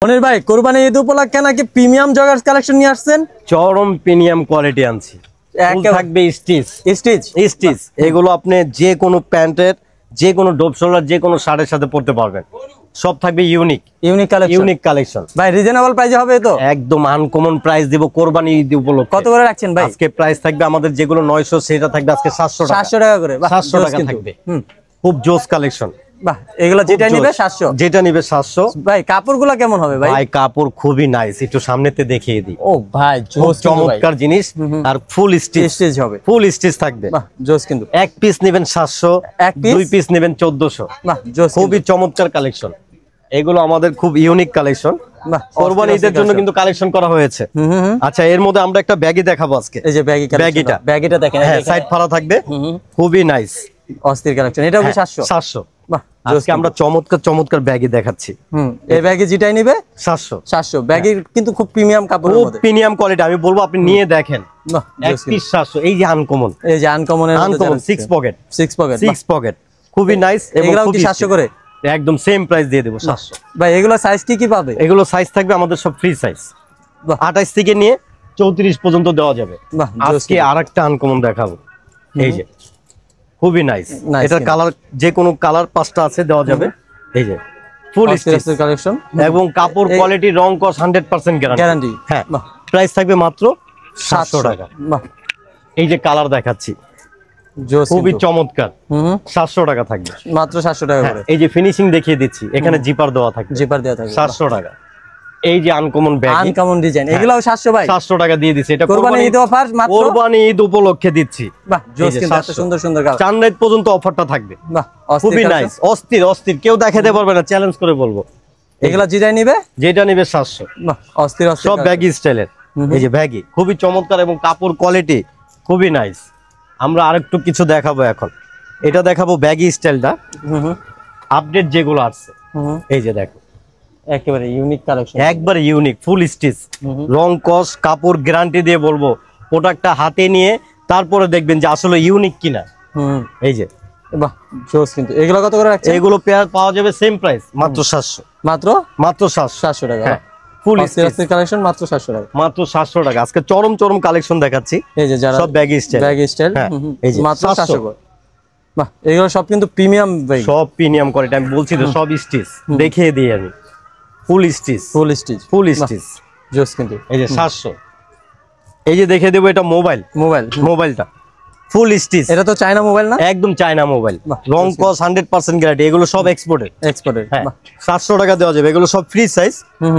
মনির ভাই কোরবানি ঈদ উপলক্ষে নাকি প্রিমিয়াম জগার্স কালেকশন নিয়ে আসছেন? চরম প্রিমিয়াম কোয়ালিটি আনছি। থাকবে স্টিচ স্টিচ স্টিচ, এগুলো আপনি যে কোনো প্যান্টের, যে কোনো ডোপ শোল্ডার, যে কোনো শার্টের সাথে পরতে পারবেন। সব থাকবে ইউনিক কালেকশন। ভাই রিজনেবল প্রাইসে হবে তো? একদম আনকমন প্রাইস দিব কোরবানি ঈদ উপলক্ষে। কত করে রাখছেন ভাই? আজকে প্রাইস থাকবে আমাদের যেগুলো 900 সেটা থাকবে আজকে 700 টাকা। 700 টাকা করে। 700 টাকা থাকবে। খুব জোস কালেকশন। বাহ, এগুলো যেটা নিবে 700। যেটা নিবে 700। ভাই কাপড়গুলো কেমন হবে ভাই? ভাই কাপড় খুবই নাইস, একটু সামনেতে দেখিয়ে দিই। ও ভাই জোস, চমৎকার জিনিস। আর ফুল স্টিচ হবে, ফুল স্টিচ থাকবে। বাহ জোস কিন্তু। এক পিস নেবেন 700, দুই পিস নেবেন 1400। বাহ জোস, খুবই চমৎকার কালেকশন। এগুলো আমাদের খুব ইউনিক কালেকশন। কোরবানি ঈদের জন্য কিন্তু কালেকশন করা হয়েছে। আচ্ছা, এর মধ্যে আমরা একটা ব্যাগি দেখাবো আজকে। এই যে ব্যাগিটা দেখেন, হ্যাঁ সাইড ফাড়া থাকবে, খুবই নাইস অস্থির কালেকশন। এটাও কি 700? 700। বাহ, আজকে আমরা চমৎকার ব্যাগি দেখাচ্ছি। এই ব্যাগে যেটাই নিবে 700। ব্যাগি কিন্তু খুব প্রিমিয়াম কাপড়ের মধ্যে, খুব প্রিমিয়াম কোয়ালিটি। আমি বলবো আপনি নিয়ে দেখেন। এক পিস 700। এই যে আনকমন, এই যে আনকমন 6 পকেট খুবই নাইস। এগুলো কি 700 করে? একদম সেম প্রাইস দিয়ে দেব 700। ভাই এগুলো সাইজ কি পাবে? এগুলো সাইজ থাকবে আমাদের সব ফ্রি সাইজ। 28 থেকে নিয়ে 34 পর্যন্ত দেওয়া যাবে। আজকে আরেকটা আনকমন দেখাবো। এই যে খুবই নাইস, এটার কালার যে কোনো কালার 5টা আছে, দেওয়া যাবে। এই যে ফুল স্টিচ কালেকশন এবং কাপড় কোয়ালিটি, রং কস 100% গ্যারান্টি। হ্যাঁ, প্রাইস থাকবে মাত্র 700 টাকা। এই যে কালার দেখাচ্ছি, খুবই চমৎকার। 700 টাকা থাকবে, মাত্র 700 টাকা করে। এই যে ফিনিশিং দেখিয়ে দিচ্ছি, এখানে জিপার দেওয়া থাকবে, 700 টাকা। এই যে আনকমন ব্যাগ, আনকমন ডিজাইন, এগুলাও 700 ভাই। 700 টাকা দিয়ে দিচ্ছি। এটা কোরবানি ঈদ অফার, মাত্র কোরবানি ঈদ উপলক্ষে দিচ্ছি। বাহ জোস কিন্তু, এত সুন্দর কালার। চাঁদ পর্যন্ত অফারটা থাকবে। বাহ খুবই নাইস, অস্থির কেউ দেখাতে পারবে না, চ্যালেঞ্জ করে বলবো। এগুলা যেটা নিবে 700। বাহ অস্থির সব ব্যাগি স্টাইলের। এই যে ব্যাগি খুবই চমৎকার এবং কাপড় কোয়ালিটি খুবই নাইস। আমরা আরেকটু কিছু দেখাবো এখন। এটা দেখাবো ব্যাগি স্টাইলটা, আপডেট যেগুলো আসছে। এই যে দেখো, একেবারে ইউনিক কালেকশন, একবারে ইউনিক, ফুল স্টিচ, রং কস কাপড় গ্যারান্টি দিয়ে বলবো। প্রোডাক্টটা হাতে নিয়ে তারপরে দেখবেন যে আসলে ইউনিক কিনা। এই যে বাহ জোস কিন্তু। এগুলো কত করে রাখছেন? এগুলো পেয়ার পাওয়া যাবে সেম প্রাইস, মাত্র 700। মাত্র 700 টাকা। ফুল স্টিচ কালেকশন মাত্র 700 টাকা। মাত্র 700 টাকা। আজকে চরম কালেকশন দেখাচ্ছি। এই যে যারা সব ব্যাগি স্টাইল, এই যে মাত্র 700 করে। বাহ এগুলো সব কিন্তু প্রিমিয়াম ভাই, সব প্রিমিয়াম কোয়ালিটি। আমি বলছি তো সব স্টিচ দেখিয়ে দিই আমি। ফুল স্টিচ জোস কিন্তু। এই যে 700। এই যে দেখে দেবো, এটা মোবাইলটা ফুল স্টিচ। এটা তো চায়না মোবাইল না? একদম চায়না মোবাইল, রং কস 100% গ্যারান্টি। এগুলো সব এক্সপোর্টেড। হ্যাঁ 700 টাকা দেওয়া যাবে। এগুলো সব ফ্রি সাইজ।